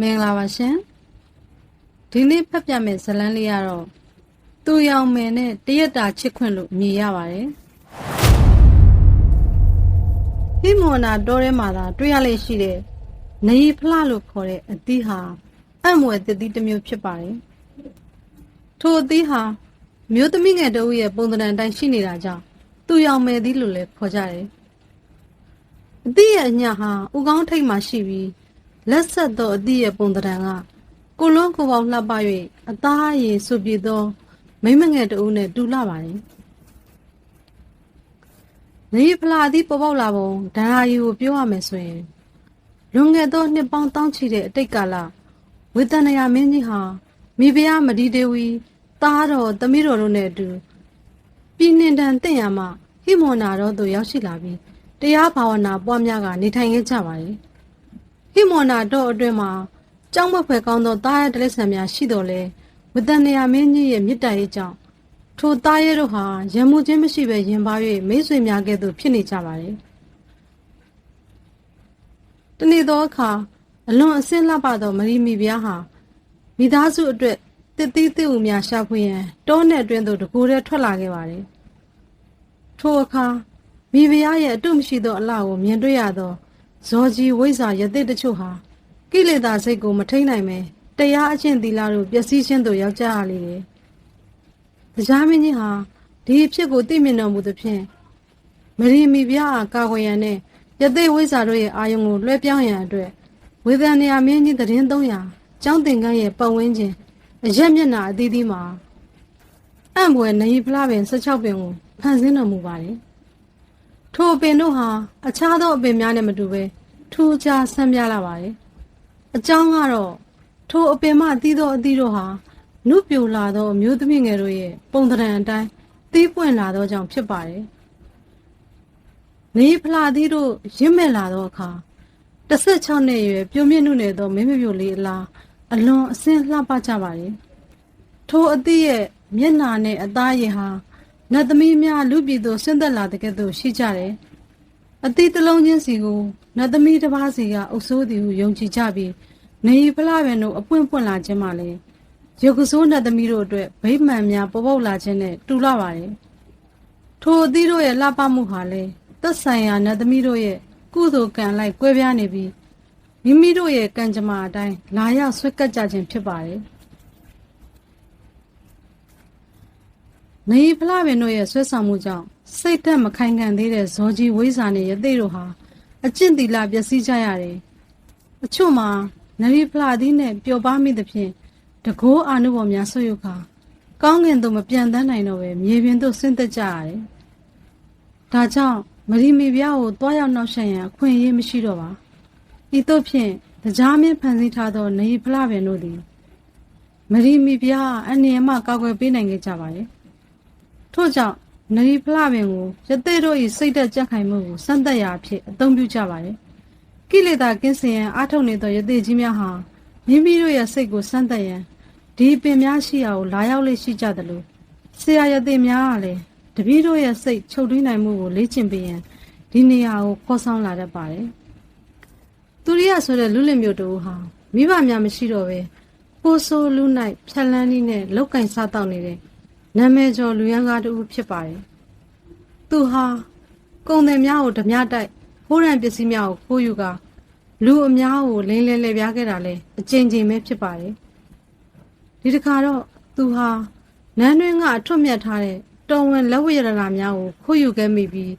မင်္ဂလာပါရှင်ဒီနေ့ဖတ်ပြမယ့်ဇာတ်လမ်းလေးကတော့သူရောင်မယ်နဲ့တရက်တာချစ်ခွင့်လို့မြည်ရပါတယ်ဟိမွန်နာတောထဲမှာသာတွေ့ရလေရှိတဲ့နေဖလလို့ခေါ်တဲ့အသီးဟာအံ့မွယ်သစ်သီးတစ်မျိုးဖြစ်ပါတယ်ထိုအသီးဟာမျိုးသမီးငယ်တဦးရဲ့ပုံသဏ္ဍာန်တိုင်းရှိနေတာကြောင့်သူရောင်မယ်သီးလို့လည်းခေါ်ကြတယ်အသီးရဲ့အညဟာဥကောင်းထိပ်မှာရှိပြီးလက်ဆက်သောအသီးရဲ့ပုံသဏ္ဍာန်ကကိုလွန်းကိုပေါလှပ၍အသားအရည်ဆူပြသောမိမငယ်တဦးနဲ့တူလာပါတယ်။နေဖလာသည့်ပေါ်ပေါက်လာပုံဒဏ္ဍာရီကိုပြောရမယ်ဆိုရင်လွန်ခဲ့သောနှစ်ပေါင်းတောင်းချီတဲ့အတိတ်ကာလဝေတနရာမင်းကြီးဟာမိဖုရားမဒီဒေဝီသားတော်သမီးတော်တို့နဲ့အတူပြည်နှင်တန်တင့်ရမှဟိမွန်နာတော်သို့ရောက်ရှိလာပြီးတရားဘာဝနာပွားများကနေထိုင်ခဲ့ကြပါတယ်။ဟိမွန်နာတော်အတွင်းမှာကျောင်းမဖွယ်ကောင်းသောသားရဲတလက်ဆံများရှိတော်လဲဝတ္တနေယမင်းကြီးရဲ့မြစ်တိုင်ရဲ့ကြောင့်ထိုသားရဲတို့ဟာရံမှုချင်းမရှိဘဲရင်ပါ၍မိတ်ဆွေများကဲ့သို့ဖြစ်နေကြပါတယ်။တနေ့သောအခါအလွန်အစင်းလှပသောမရီမီပြားဟာမိသားစုအတွက်တစ်သီးတစ်ဦးများရှာဖွေရန်တောနဲ့အတွင်းသို့တကူတည်းထွက်လာခဲ့ပါတယ်။ထိုအခါမိဖုရားရဲ့အတုမရှိသောအလှကိုမြင်တွေ့ရသောဇော်ကြီးဝိဇ္ဇာရသစ်တချို့ဟာကိလေသာစိတ်ကိုမထိန်နိုင်ပဲတရားအကျင့်သီလတို့ပျက်စီးခြင်းသို့ရောက်ကြရလေတယ်။တရားမင်းကြီးဟာဒီအဖြစ်ကိုသိမြင်တော်မူသဖြင့်မရီမီပြားအားကာကွယ်ရန်နဲ့ရသစ်ဝိဇ္ဇာတို့ရဲ့အာယုံကိုလွှဲပြောင်းရန်အတွက်ဝေဒန်နေယမင်းကြီးသတင်း300ကျောင်းသင်ခန်းရဲ့ပတ်ဝန်းကျင်အရက်မျက်နှာအသီးသီးမှာအံ့ဘွယ်နေဖလားပင်16ပင်ကိုဖန်ဆင်းတော်မူပါတယ်။ထိုအပင်တို့ဟာအခြားသောအပင်များနဲ့မတူဘဲထူးခြားဆန်းပြားလာပါတယ်။အကြောင်းကတော့ထိုအပင်မှသီးသောအသီးတို့ဟာနုပြိုလာသောအမျိုးသမီးငယ်တို့ရဲ့ပုံသဏ္ဍာန်အတိုင်းသီးပွင့်လာသောကြောင့်ဖြစ်ပါတယ်။နေဖလားသီးတို့ရင့်မဲ့လာသောအခါ16နှစ်အရွယ်ပြိုမြင့်နုနယ်သောမင်းမပြိုလေးအလားအလွန်အစင်းလှပကြပါတယ်။ထိုအသီးရဲ့မျက်နှာနဲ့အသားရည်ဟာနတ်သမီးများလူပြည်သို့ဆင်းသက်လာတဲ့ကဲ့သို့ရှိကြတယ်။အသီးတစ်လုံးချင်းစီကိုနတ်သမီးတစ်ပါးစီကအုပ်စိုးသည်ဟုယုံကြည်ကြပြီးနေဖလားပင်တို့အပွင့်ပွင့်လာခြင်းမှလည်းရုပ်ကစိုးနတ်သမီးတို့အတွက်ဗိမာန်များပေါ်ပေါက်လာခြင်းနဲ့တူလာပါတယ်။ထိုအသီးတို့ရဲ့လှပမှုဟာလည်းသက်ဆိုင်ရာနတ်သမီးတို့ရဲ့ကုသိုလ်ကံလိုက်ကွဲပြားနေပြီးမိမိတို့ရဲ့ကံကြမ္မာအတိုင်းလာရောက်ဆွဲကပ်ကြခြင်းဖြစ်ပါတယ်။နေဖလားပင်တို့ရဲ့ဆွဲဆောင်မှုကြောင့်စိတ်သက်မခိုင်ခံသေးတဲ့ဇော်ကြီးဝိဇ္ဇာနဲ့ရသေးတို့ဟာအကျင့်သီလပျက်စီးကြရတယ်။အချို့မှာနေဖလားသီးနဲ့ပျော်ပါမိသဖြင့်တကိုးအာနုဘော်များဆွတ်ယုတ်ခါကောင်းကင်သို့မပြန်တန်းနိုင်တော့ပဲမြေပြင်သို့ဆင်းသက်ကြရတယ်။ဒါကြောင့်မရီမီပြားကိုတွားရောက်နှောက်ယှက်ရန်အခွင့်အရေးမရှိတော့ပါ။ဤသို့ဖြင့်တရားမင်းဖန်ဆင်းထားသောနေဖလားပင်တို့သည်မရီမီပြားအန္တရာယ်မှကာကွယ်ပေးနိုင်ခဲ့ကြပါလေ။ထို့ကြောင့်နေဖလားပင်ကိုရသေးတို့၏စိတ်သက်ကြက်ခိုင်မှုကိုစမ်းသပ်ရာအဖြစ်အသုံးပြုကြပါလေ။ကိလေသာကင်းစင်ရန်အားထုတ်နေသောရသေးကြီးများဟာမိမိတို့ရဲ့စိတ်ကိုစမ်းသပ်ရန်ဒီပင်များရှိရာကိုလာရောက်လေ့ရှိကြသလိုဆရာရသေးများကလည်းတပည့်တို့ရဲ့စိတ်ချုပ်ထွေးနိုင်မှုကိုလေ့ကျင့်ပေးရန်ဒီနေရာကိုခေါ်ဆောင်လာတတ်ပါတယ်။သူရိယဆိုတဲ့လူလင်မျိုးတို့ဟာမိဘများမရှိတော့ပဲပိုးဆိုးလူနိုင်ဖြက်လန်းနည်းနဲ့လောက်ကင်စားတောက်နေတဲ့နာမည်ကျော်လူရန်ကားတူဖြစ်ပါတယ်။သူဟာကုန်တယ်များကိုဓမြတိုက်ဟိုးရန်ပစ္စည်းများကိုခိုးယူကာလူအများကိုလိမ့်လဲလဲပြားခဲ့တာလဲအကျဉ်းချင်းပဲဖြစ်ပါတယ်။ဒီတစ်ခါတော့သူဟာနန်းတွင်းကအထွတ်မြတ်ထားတဲ့တော်ဝင်လက်ဝတ်ရတနာများကိုခိုးယူခဲ့မိပြီး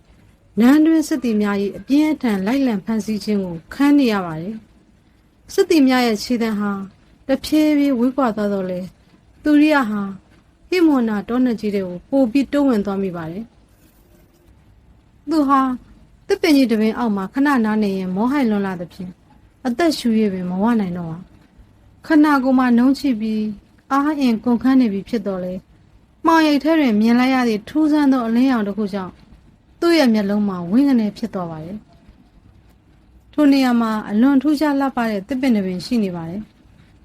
နန်းတွင်းစစ်သည်များ၏အပြင်းအထန်လိုက်လံဖမ်းဆီးခြင်းကိုခံနေရပါတယ်။စစ်သည်များရဲ့ခြေတံဟာတဖြည်းဖြည်းဝေးကွာသွားတော့လေသူရိယဟာဟိမွန်နာတောနကြီးတွေကိုပို့ပြီးတိုးဝင်သွားမိပါတယ်။သူဟာတစ်ပင်ကြီးတစ်ပင်အောက်မှာခဏနားနေရင်မောဟိုင်လွန်လာသဖြင့်အသက်ရှူရပင်မဝနိုင်တော့ပါခဏကိုမှနှုံးချိပြီးအားအင်ကုန်ခန်းနေပြီဖြစ်တော့လေမှောင်ရိပ်ထဲတွင်မြင်လိုက်ရသည့်ထူးဆန်းသောအလင်းရောင်တစ်ခုကြောင့်သူ့ရဲ့မျက်လုံးမှာဝင်းကနေဖြစ်သွားပါတယ်ထိုနေရာမှာအလွန်ထူးခြားလှပတဲ့တစ်ပင်တစ်ပင်ရှိနေပါတယ်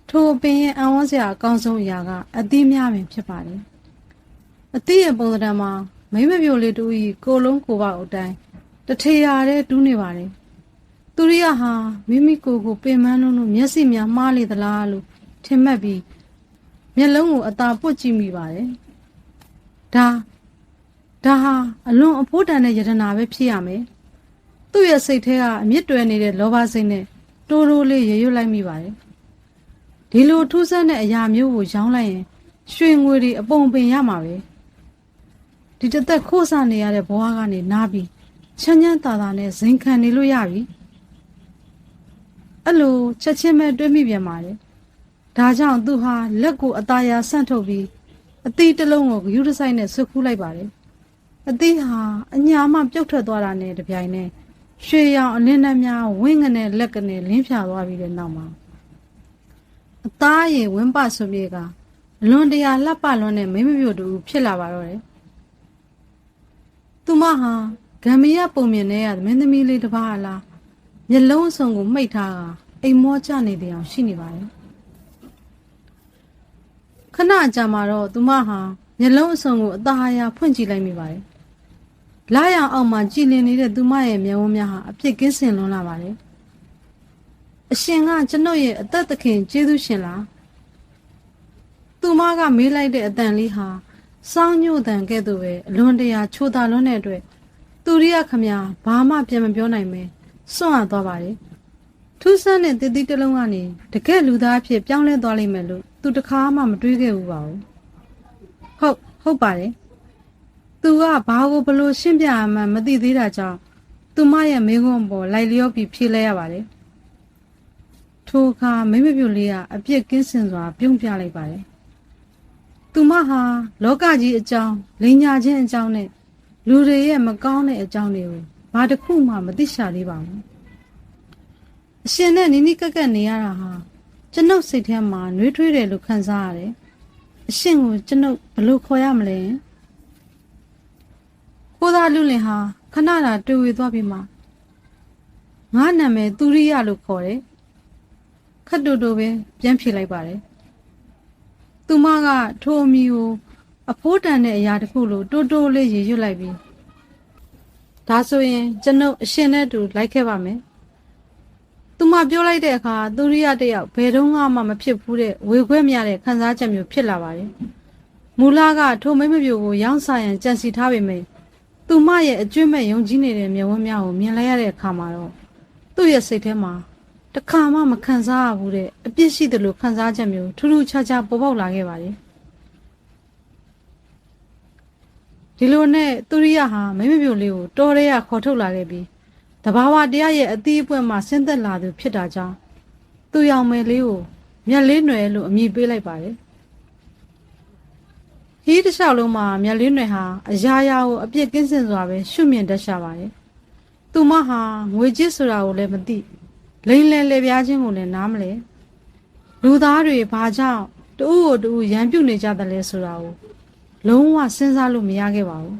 ထိုအပင်ရဲ့အံ့ဩစရာအကောင်းဆုံးအရာကအသီးများပင်ဖြစ်ပါတယ်အသီးရဲ့ပုံစံမှာမိမပြိုလေးတူဤကိုလုံးကိုပေါက်အတိုင်းတထေရာတဲ့တူးနေပါတယ် သူရိယဟာမိမိကိုယ်ကိုပင်ပန်းလုံးလို့မျက်စိများမှားလေသလားလို့ထင်မှတ်ပြီးမျက်လုံးကိုအသာပွတ်ကြည့်မိပါတယ်ဒါဟာအလွန်အဖို့တန်တဲ့ယတနာပဲဖြစ်ရမယ်သူ့ရဲ့စိတ်ထဲကအမြင့်တွယ်နေတဲ့လောဘစိတ်နဲ့တိုးတိုးလေးရေရွတ်လိုက်မိပါတယ်ဒီလိုထူးဆန်းတဲ့အရာမျိုးကိုရောင်းလိုက်ရင်ရွှေငွေတွေအပုံပင်ရမှာပဲဒီတစ်သက်ခိုးစားနေရတဲ့ဘဝကနေနားပြီးချမ်းချမ်းသာသာနဲ့ဇင်ခံနေလို့ရပြီအဲ့လိုချက်ချင်းပဲတွေးမိပြန်ပါတယ်ဒါကြောင့်သူဟာလက်ကိုအသားရဆန့်ထုတ်ပြီးအသီးတစ်လုံးကိုဂရုတစိုက်နဲ့ဆွတ်ခူးလိုက်ပါတယ်အသီးဟာအညာမှပြုတ်ထွက်သွားတာနဲ့တပြိုင်နက်ရွှေရောင်အလင်းနှမ်းများဝင်းငနဲ့လက်ကနေလင်းဖြာသွားပြီးတဲ့နောက်မှာအသားရည်ဝင်းပဆွပြေကအလွန်တရာလှပလွန်းတဲ့မိမပြို့တူဖြစ်လာပါတော့တယ်သူမဟာဂမ်ဘီယာပုံမြင်နေရမင်းသမီးလေးတစ်ပါးအလားမျက်လုံးအစုံကိုမှိတ်ထားတာအိမ်မောကျနေတဲ့အောင်ရှိနေပါတယ်ခဏကြာမှတော့သူမဟာမျက်လုံးအစုံကိုအသားဟာရဖွင့်ကြည့်လိုက်မိပါတယ်လာရောင်အောက်မှာကြည်လင်နေတဲ့သူမရဲ့မျက်ဝန်းများဟာအပြစ်ကင်းစင်လွန်းလာပါတယ်အရှင်ကကျွန်ုပ်ရဲ့အသက်သခင်ကျေးဇူးရှင်လားသူမကမေးလိုက်တဲ့အတန်လေးဟာစောင်းညို့တန်ကဲ့သို့ပဲအလွန်တရာချိုးသာလွန်းတဲ့အတွက်သူရိယခမညာဘာမှပြန်မပြောနိုင်ပဲစွန့်ရသွားပါတယ်ထူးဆန်းတဲ့တည်တည်တစ်လုံးကနေတကယ်လူသားအဖြစ်ပြောင်းလဲသွားလိမ့်မယ်လို့သူတခါမှမတွေးခဲ့ဘူးပါဘူးဟုတ်ပါတယ်သူကဘာကိုဘလို့ရှင်းပြမှမသိသေးတာကြောင့်သူမရဲ့မိခွန်းပေါ်လိုက်လျောပြီးဖြေလဲရပါတယ်ထိုအခါမိမပြိုလေးကအပြစ်ကင်းစင်စွာပြုံးပြလိုက်ပါတယ်သူမဟာလောကကြီးအကြောင်းလိန်ညာခြင်းအကြောင်းနဲ့လူတွေရဲ့မကောင်းတဲ့အကြောင်းတွေကိုဘာတစ်ခုမှမသိရှာသေးပါဘူးအရှင်နဲ့နီးနီးကပ်ကပ်နေရတာဟာကျွန်ုပ်စိတ်ထဲမှာနှွေးထွေးတယ်လို့ခံစားရတယ်အရှင်ကိုကျွန်ုပ်ဘယ်လိုခေါ်ရမလဲကိုသားလူလင်ဟာခဏတာတွေ့ဝေသွားပြီးမှငါနာမည်သူရိယလို့ခေါ်တယ်ခတ်တူတူပဲပြန်ဖြေလိုက်ပါတယ်သူမကထိုအမီကိုအဖိုးတန်တဲ့အရာတစ်ခုလိုတိုးတိုးလေးရေရွတ်လိုက်ပြီးဒါဆိုရင်ကျွန်ုပ်အရှင်နဲ့တူလိုက်ခဲ့ပါမယ်သူမပြောလိုက်တဲ့အခါသူရိယတယောက်ဘယ်တော့မှမဖြစ်ဘူးတဲ့ဝေခွဲမြတဲ့ခံစားချက်မျိုးဖြစ်လာပါတယ်မူလကထိုမိမပြိုကိုရောင်းစားရန်ကြံစီထားပေမယ့်သူမရဲ့အကျွင့်မဲ့ယုံကြည်နေတဲ့မျက်ဝန်းများကိုမြင်လိုက်ရတဲ့အခါမှာတော့သူ့ရဲ့စိတ်ထဲမှာတခါမှမခံစားရဘူးတဲ့အပြစ်ရှိတယ်လို့ခံစားချက်မျိုးထူးထူးခြားခြားပေါ်ပေါက်လာခဲ့ပါတယ်ဒီလိုနဲ့သူရိယဟာမိမပြိုလေးကိုတော်ရဲရခေါ်ထုတ်လာခဲ့ပြီးတဘာဝတရားရဲ့အသီးအပွင့်မှဆင်းသက်လာသူဖြစ်တာကြောင့်သူရောင်မယ်လေးကိုမျက်လေးနွယ်လို့အမည်ပေးလိုက်ပါတယ်ဟီးတစ်လျှောက်လုံးမှာမျက်လေးနွယ်ဟာအရာရာကိုအပြစ်ကင်းစင်စွာပဲရှုမြင်တတ်ရှာပါတယ်သူမဟာငွေကြေးဆိုတာကိုလည်းမသိလိန်လဲလေပြားခြင်းကိုလည်းနားမလဲလူသားတွေဘာကြောင့်တူကိုတူရန်ပြုတ်နေကြတယ်လဲဆိုတာကိုလုံးဝစဉ်းစားလို့မရခဲ့ပါဘူး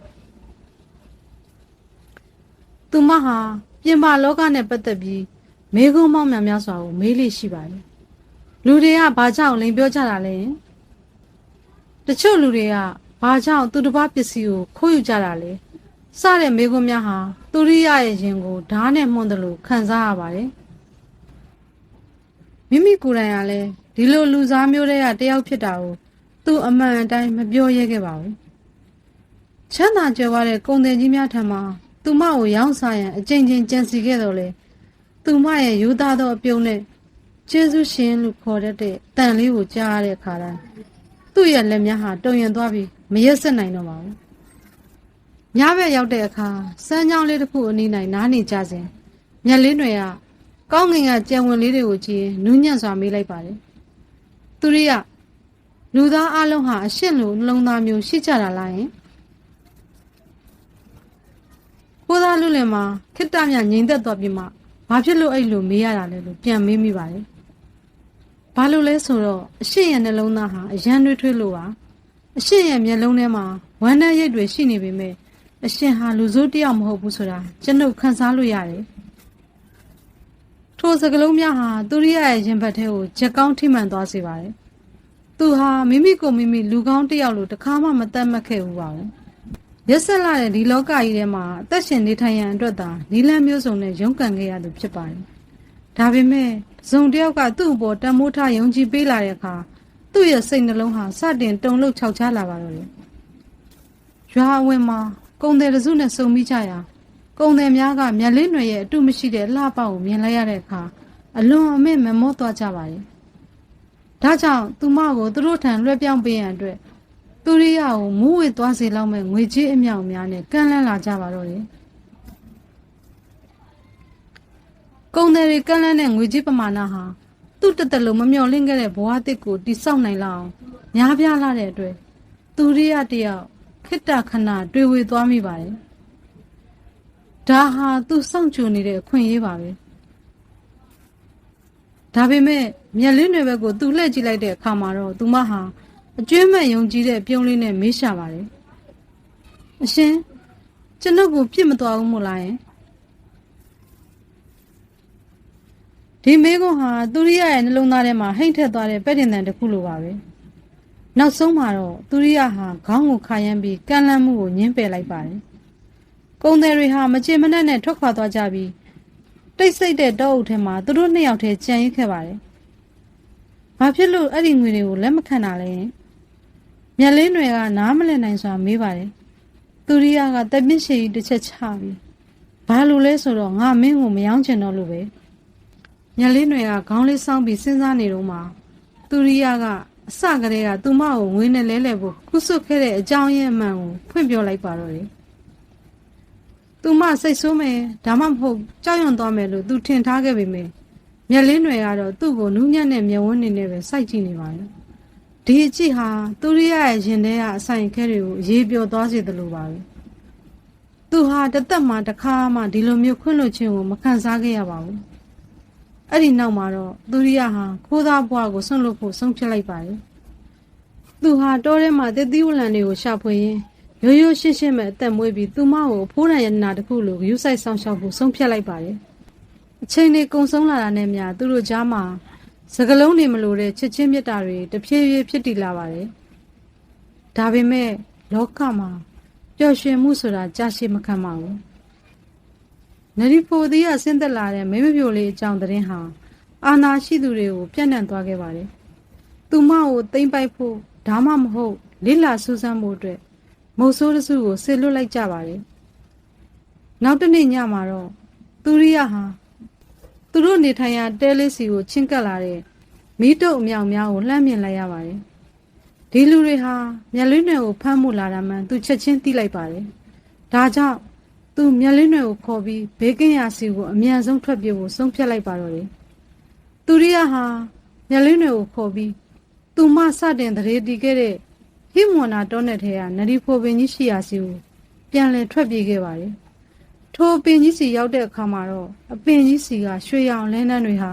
သူမဟာပြင်ပလောကနဲ့ပတ်သက်ပြီးမေးခွန်းမောင်းများစွာကိုမေးလိရှိပါတယ်လူတွေကဘာကြောင့်လိန်ပြောကြတာလဲတချို့လူတွေကဘာကြောင့်သူတစ်ပါးပစ္စည်းကိုခိုးယူကြတာလဲစတဲ့မေးခွန်းများဟာသူရိယရဲ့ရင်ကိုဓာတ်နဲ့မှုန်တယ်လို့ခံစားရပါတယ်မိမိကိုယ်တိုင်ကလည်းဒီလိုလူစားမျိုးတွေကတယောက်ဖြစ်တာကိုသူအမှန်အတိုင်းမပြောရဲခဲ့ပါဘူးချမ်းသာကြွယ်ဝတဲ့ကုန်တယ်ကြီးများထံမှာသူမကိုရောင်းစားရန်အကြိမ်ကြိမ်ကြံစီခဲ့တော့လေသူမရဲ့ယူသားသောအပြုံးနဲ့ကျေးဇူးရှင်လို့ခေါ်တတ်တဲ့တန်လေးကိုကြားရတဲ့အခါတိုင်းသူ့ရဲ့လက်များဟာတုံရင်သွားပြီးမရက်ဆက်နိုင်တော့ပါဘူးညဘက်ရောက်တဲ့အခါစမ်းချောင်းလေးတစ်ခုအနီး၌နားနေကြစဉ်မျက်လေးတွေကကောင်းငင်ကကြံဝင်လေးတွေကိုကြည့်နူးညံ့စွာမေးလိုက်ပါတယ်သူရိယလူသားအလုံးဟာအရှင်းလိုနှလုံးသားမျိုးရှိကြတာလားယင်ကိုသားလူလင်မှာခိတ္တမြငြိမ်သက်သွားပြီးမှဘာဖြစ်လို့အဲ့လိုမေးရတာလဲလို့ပြန်မေးမိပါတယ်ဘာလို့လဲဆိုတော့အရှင်းရဲ့နှလုံးသားဟာအရန်တွေးထွေးလို့ပါအရှင်းရဲ့မျက်လုံးထဲမှာဝမ်းနည်းရိတ်တွေရှိနေပေမဲ့အရှင်းဟာလူဆိုးတယောက်မဟုတ်ဘူးဆိုတာကျွန်ုပ်ခံစားလို့ရတယ်ထိုစကလုံးများဟာသူရိယရဲ့ရင်ဘတ်ထဲကိုချက်ကောင်းထိမှန်သွားစေပါတယ်သူဟာမိမိကိုမိမိလူကောင်းတယောက်လိုတခါမှမတတ်မှတ်ခဲ့ဘူးပါဘူး ရက်ဆက်လာတဲ့ဒီလောကကြီးထဲမှာအသက်ရှင်နေထိုင်ရန်အတွက်သာနီလန်းမျိုးစုံနဲ့ရုန်းကန်ခဲ့ရသူဖြစ်ပါတယ်။ဒါပေမဲ့ဇုံတယောက်ကသူ့အပေါ်တန်မိုးထားယုံကြည်ပေးလာတဲ့အခါသူ့ရဲ့စိတ်နှလုံးဟာစတင်တုန်လှုပ်ခြောက်ခြားလာပါတော့တယ်။ရွာအဝင်မှာကုံတယ်တစုနဲ့စုံမိကြရာကုံတယ်များကမျက်လင်းတွေရဲ့အတုမရှိတဲ့လှပကိုမြင်လိုက်ရတဲ့အခါအလွန်အမင်းမမောသွားကြပါတယ်။ဒါကြောင့်သူမကိုသူတို့ထံလွှဲပြောင်းပေးရန်အတွက်သူရိယကိုမူးဝေသွားစေလောက်မဲ့ငွေကြေးအမြောက်များနဲ့ကန့်လန့်လာကြပါတော့တယ်။ကုံတယ်တွေကန့်လန့်တဲ့ငွေကြေးပမာဏဟာသူ့တသက်လုံးမမျှော်လင့်ခဲ့တဲ့ဘဝအသစ်ကိုတိဆောက်နိုင်လောက်များပြားလာတဲ့အတွက်သူရိယတယောက်ခိတ္တခဏတွေ့ဝေသွားမိပါတယ်။ဒါဟာသူစောင့်ကြိုနေတဲ့အခွင့်အရေးပါပဲ။ဒါပေမဲ့မျက်လင်းတွေဘက်ကိုသူလှည့်ကြည့်လိုက်တဲ့အခါမှာတော့သူမဟာအကျွမ်းမဲ့ယုံကြည်တဲ့ပြုံးလေးနဲ့မေးရှာပါတယ်။အရှင်ကျွန်ုပ်ကိုပြစ်မသွားဘူးမို့လားယင်ဒီမေးခွန်းဟာသူရိယရဲ့နှလုံးသားထဲမှာဟိမ့်ထက်သွားတဲ့ပဲ့တင်တန်တစ်ခုလိုပါပဲ။နောက်ဆုံးမှာတော့သူရိယဟာခေါင်းကိုခါရမ်းပြီးကန့်လန့်မှုကိုညှင်းပယ်လိုက်ပါတယ်။ကုံတယ်တွေဟာမကြေမနက်နဲ့ထွက်ခွာသွားကြပြီးတိတ်ဆိတ်တဲ့တောအုပ်ထဲမှာသူတို့နှစ်ယောက်တည်းကြံရစ်ခဲ့ပါတယ်။ဘာဖြစ်လို့အဲ့ဒီငွေတွေကိုလက်မခံတာလဲ။မျက်လင်းတွေကနားမလည်နိုင်စွာမေးပါတယ်။သူရိယကတပည့်ရှိတစ်ချက်ချပြီးဘာလို့လဲဆိုတော့ငါမင်းကိုမယောင်းချင်တော့လို့ပဲ။မျက်လင်းတွေကခေါင်းလေးဆောင်းပြီးစဉ်းစားနေတော့မှသူရိယကအစကတည်းကသူမကိုငွေနဲ့လဲလှယ်ဖို့ခုဆွတ်ခဲ့တဲ့အကြောင်းရင်းအမှန်ကိုဖွင့်ပြောလိုက်ပါတော့တယ်။သူမစိတ်ဆိုးမယ်ဒါမှမဟုတ်ကြောက်ရွံ့သွားမယ်လို့သူထင်ထားခဲ့ပေမဲ့မျက်လင်းတွေကတော့သူ့ကိုနူးညံ့တဲ့မျက်ဝန်းတွေနဲ့ပဲစိုက်ကြည့်နေပါလေ။ဒီအကြည့်ဟာသူရိယရဲ့ရင်ထဲကအဆိုင်ခဲတွေကိုအေးပျော်သွားစေသလိုပါပဲ။သူဟာတသက်မှတစ်ခါမှဒီလိုမျိုးခွင့်လွှတ်ခြင်းကိုမခံစားခဲ့ရပါဘူး။အဲ့ဒီနောက်မှာတော့သူရိယဟာခိုးသားဘွားကိုဆွန့်လွတ်ဖို့ဆုံးဖြတ်လိုက်ပါတယ်။သူဟာတောထဲမှာတက်သီးဝလံတွေကိုရှာဖွေရင်းရိုးရိုးရှင်းရှင်းပဲအသက်မွေးပြီးသူမကိုဖိုးရံရနာတစ်ခုလိုဂရုစိုက်ဆောင်ရှောက်ဖို့ဆုံးဖြတ်လိုက်ပါတယ်။အချိန်လေးကုံဆုံးလာတာနဲ့မျှသူတို့ကြားမှာစကလုံးတွေမလိုတဲ့ချစ်ချင်းမြတ်တာတွေတဖြည်းဖြည်းဖြစ်တည်လာပါတယ်။ဒါပေမဲ့လောကမှာပျော်ရွှင်မှုဆိုတာကြာရှည်မခံပါဘူး။နရီဖိုသည်ကဆင်းသက်လာတဲ့မိမပြိုလေးအကြောင်းသတင်းဟာအာနာရှိသူတွေကိုပြန့်နှံ့သွားခဲ့ပါတယ်။သူမကိုသိမ့်ပိုက်ဖို့ဒါမှမဟုတ်လိလာစူးစမ်းဖို့အတွက်မုတ်ဆိုးတစုကိုဆေလွတ်လိုက်ကြပါတယ်။နောက်တစ်နေ့ညမှာတော့သူရိယဟာသူတို့နေထိုင်ရာတဲလေးစီကိုချင်းကပ်လာတဲ့မီးတုပ်အမြောက်များကိုလှမ်းမြင်လိုက်ရပါတယ်။ဒီလူတွေဟာမျက်လင်းတွေကိုဖမ်းမှုလာတာမှန်သူချက်ချင်းသိလိုက်ပါတယ်။ဒါကြောင့်သူမျက်လင်းတွေကိုခေါ်ပြီးဘေးကင်းရာစီကိုအမြန်ဆုံးထွက်ပြေးဖို့ဆုံးဖြတ်လိုက်ပါတော့တယ်။သူရိယဟာမျက်လင်းတွေကိုခေါ်ပြီးသူမစတင်တရေတီခဲ့တဲ့ဟိမဝနာတောနယ်ထဲကနရီဖိုပင်ကြီးရှိရာစီကိုပြန်လည်ထွက်ပြေးခဲ့ပါတယ်။ထိုပင်ကြီးစီရောက်တဲ့အခါမှာတော့အပင်ကြီးစီကရွှေရောင်လင်းနှန်းတွေဟာ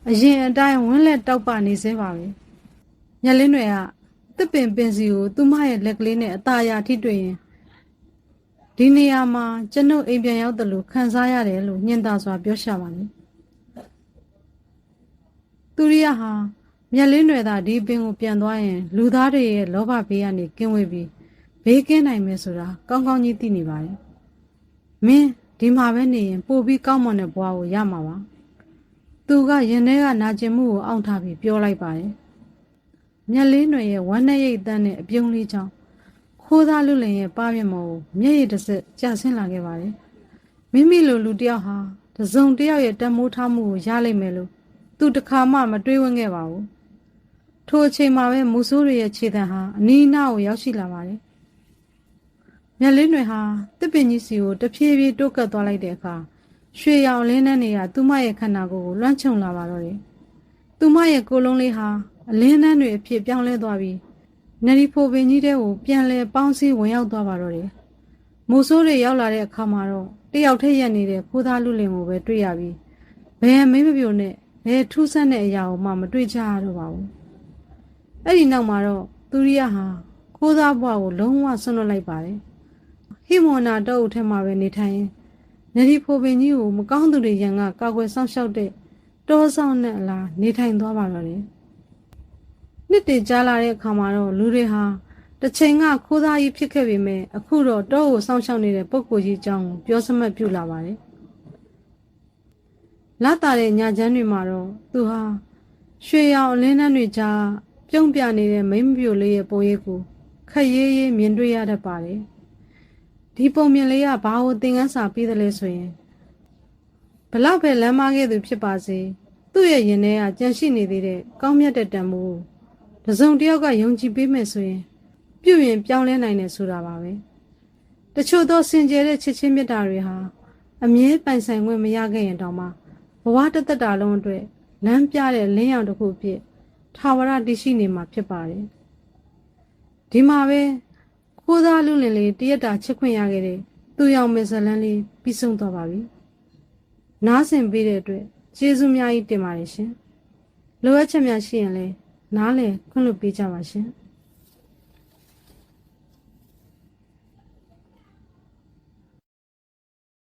အရင်အတိုင်းဝန်းလက်တောက်ပနေသေးပါပဲ။မျက်လင်းတွေကတစ်ပင်ပင်စီကိုသူမရဲ့လက်ကလေးနဲ့အသာအရာထိတွေ့ရင်ဒီနေရာမှာကျွန်ုပ်အိမ်ပြန်ရောက်တယ်လို့ခံစားရတယ်လို့ညင်သာစွာပြောရှာပါလေ။သူရိယဟာမျက်လင်းတွေသာဒီပင်ကိုပြန်သွားရင်လူသားတွေရဲ့လောဘဘေးကနေကင်းဝေးပြီးဘေးကင်းနိုင်မယ်ဆိုတာကောင်းကောင်းကြီးသိနေပါတယ်။မင်းဒီမှာပဲနေရင်ပို့ပြီးကောင်းမွန်တဲ့ဘဝကိုရမှာပါ။သူကရင်ထဲကနာကျင်မှုကိုအောင့်ထားပြီးပြောလိုက်ပါတယ်။မျက်လင်းတွေရဲ့ဝမ်းနဲ့ရိတ်တန်းနဲ့အပြုံးလေးကြောင့်ခိုးသားလူလင်ရဲ့ပါးပြမော်ကိုမျက်ရည်တစ်စက်ကျဆင်းလာခဲ့ပါတယ်။မိမိလိုလူတယောက်ဟာတစုံတယောက်ရဲ့တန်မိုးထားမှုကိုရလိမ့်မယ်လို့သူတခါမှမတွေးဝန်းခဲ့ပါဘူး။ထိုအချိန်မှာပဲမူဆိုးတွေရဲ့ခြေတံဟာအနီးနားကိုရောက်ရှိလာပါတယ်။မျက်လင်းတွေဟာတစ်ပင်ကြီးစီကိုတဖြည်းဖြည်းတိုးကပ်သွားလိုက်တဲ့အခါရွှေရောင်လင်းနှန်းတွေကသူမရဲ့ခန္ဓာကိုယ်ကိုလွှမ်းခြုံလာပါတော့တယ်။သူမရဲ့ကိုယ်လုံးလေးဟာအလင်းနှန်းတွေအဖြစ်ပြောင်းလဲသွားပြီးနရီဖိုပင်ကြီးတဲ့ကိုပြန်လဲပေါင်းစည်းဝင်ရောက်သွားပါတော့တယ်။မူဆိုးတွေရောက်လာတဲ့အခါမှာတော့တယောက်ထည့်ရက်နေတဲ့ခိုးသားလူလင်ကိုပဲတွေ့ရပြီးဘယ်မင်းမပြိုနဲ့ဘယ်ထူးဆန်းတဲ့အရာကိုမှမတွေ့ကြရတော့ပါဘူး။အဲ့ဒီနောက်မှာတော့သူရိယဟာခိုးသားဘွားကိုလုံးဝဆွန့်လွတ်လိုက်ပါတယ်။ဟိမဝနာတောအုပ်ထဲမှာပဲနေထိုင်ရင်နရီဖိုပင်ကြီးကိုမကောင်းသူတွေရန်ကကာကွယ်ဆောင်ရှောက်တဲ့တောဆောင်နဲ့အလားနေထိုင်သွားပါတော့တယ်။နှစ်တည်ကြားလာတဲ့အခါမှာတော့လူတွေဟာ တစ်ချိန်ကခိုးသားကြီးဖြစ်ခဲ့ပေမဲ့အခုတော့တောကိုစောင့်ရှောက်နေတဲ့ပုဂ္ဂိုလ်ကြီးအကြောင်းကိုပြောစမှတ်ပြုလာပါတယ်လတ်တာတဲ့ညချမ်းတွေမှာတော့သူဟာရွှေရောင်အလင်းနှန်းတွေကြားပြုံးပြနေတဲ့မိမ့်ပြိုလေးရဲ့ပုံရိပ်ကိုခက်ရေးရေးမြင်တွေ့ရတတ်ပါတယ်ဒီပုံမြင်လေးကဘာကိုသင်ခန်းစာပေးတယ်လဲဆိုရင်ဘလောက်ပဲလမ်းမခဲ့သူဖြစ်ပါစေသူ့ရဲ့ရင်ထဲကကြံရှိနေသေးတဲ့ကောင်းမြတ်တဲ့တန်ဖိုးတစုံတစ်ယောက်ကယုံကြည်ပေးမယ်ဆိုရင်ပြုရင်ပြောင်းလဲနိုင်တယ်ဆိုတာပါပဲတချို့သောစင်ကြယ်တဲ့ချစ်ချင်းမြတ်တာတွေဟာအမြဲပိုင်ဆိုင်ခွင့်မရခဲ့ရင်တောင်မှဘဝတစ်သက်တာလုံးအတွက်လမ်းပြတဲ့လင်းရောင်တစ်ခုအဖြစ်ထာဝရတည်ရှိနေမှာဖြစ်ပါတယ်ဒီမှာပဲခိုးသားလူလင်လေးတရက်တာချစ်ခွင့်ရခဲ့တဲ့သူရောင်မဇလန်းလေးပြီးဆုံးသွားပါပြီနားဆင်ပေးတဲ့အတွက်ကျေးဇူးများကြီးတင်ပါတယ်ရှင်လိုအပ်ချက်များရှိရင်လည်းနားလည်ခွင့်လွှတ်ပေးကြပါရှင်